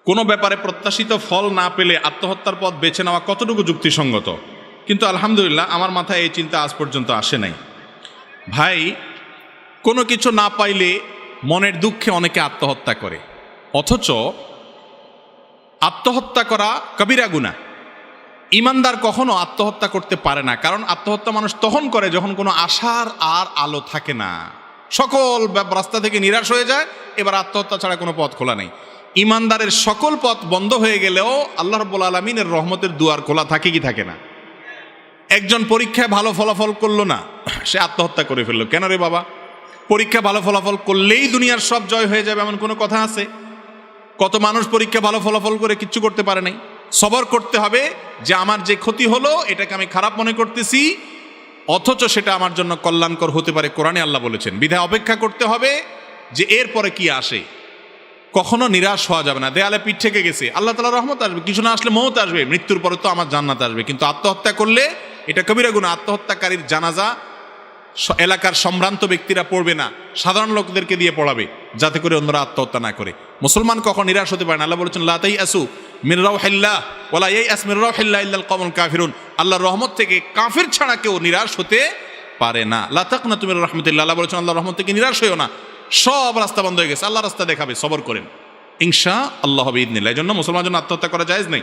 কোনো ব্যাপারে প্রত্যাশিত ফল না পেলে আত্মহত্যার পথ বেছে নেওয়া কতটুকু যুক্তিসঙ্গত? কিন্তু আলহামদুলিল্লাহ আমার মাথায় এই চিন্তা আজ পর্যন্ত আসে নাই। ভাই, কোনো কিছু না পাইলে মনের দুঃখে অনেকে আত্মহত্যা করে, অথচ আত্মহত্যা করা কবিরা গুনাহ। ইমানদার কখনো আত্মহত্যা করতে পারে না, কারণ আত্মহত্যা মানুষ তখন করে যখন কোনো আশার আর আলো থাকে না, সকল রাস্তা থেকে নিরাশ হয়ে যায়, এবার আত্মহত্যা ছাড়া কোনো পথ খোলা নেই। ইমানদারের সকল পথ বন্ধ হয়ে গেলেও আল্লাহ রাব্বুল আলামিনের রহমতের দুয়ার খোলা থাকে কি থাকে না? একজন পরীক্ষায় ভালো ফলাফল করলো না, সে আত্মহত্যা করে ফেললো। কেন রে বাবা? পরীক্ষা ভালো ফলাফল করলেই দুনিয়ার সব জয় হয়ে যাবে এমন কোনো কথা আছে? কত মানুষ পরীক্ষা ভালো ফলাফল করে কিচ্ছু করতে পারে নাই। সবর করতে হবে যে আমার যে ক্ষতি হলো এটাকে আমি খারাপ মনে করতেছি, অথচ সেটা আমার জন্য কল্যাণকর হতে পারে, কোরআনে আল্লাহ বলেছেন। বিধায় অপেক্ষা করতে হবে যে এরপরে কি আসে। কখনো নিরাশ হওয়া যাবে না। দেয়ালে পিঠ থেকে গেছে, আল্লাহ তাআলার রহমত আসবে, কিছু না আসলে মওত আসবে, মৃত্যুর পরে তো আমার জান্নাত আসবে। কিন্তু আত্মহত্যা করলে এটা কবিরা গুনাহ। আত্মহত্যাকারীর জানাজা এলাকার সম্ভ্রান্ত ব্যক্তিরা পড়বে না, সাধারণ লোকদেরকে দিয়ে পড়াবে, যাতে করে অন্যরা আত্মহত্যা না করে। মুসলমান কখন নিরাশ হতে পারে না। আল্লাহ বলেছেন, লা তাইয়াসু মির রাউহিল্লাহ ওয়ালা ইয়াস মির রাউহিল্লাহ ইল্লাল কওমুল কাফিরুন। আল্লাহর রহমত থেকে কাফির ছাড়া কেউ নিরাশ হতে পারে না। লা তাকনাতু মির রাহমাতিল্লাহ। আল্লাহ বলেছেন, আল্লাহর রহমত থেকে নিরাশ হইও না। সব রাস্তা বন্ধ হয়ে গেছে, আল্লাহ রাস্তা দেখাবে, সবর করেন, ইনশাআল্লাহ বিইذনিল্লাহ। এজন্য মুসলমানের জন্য আত্মহত্যা করা জায়েজ নেই।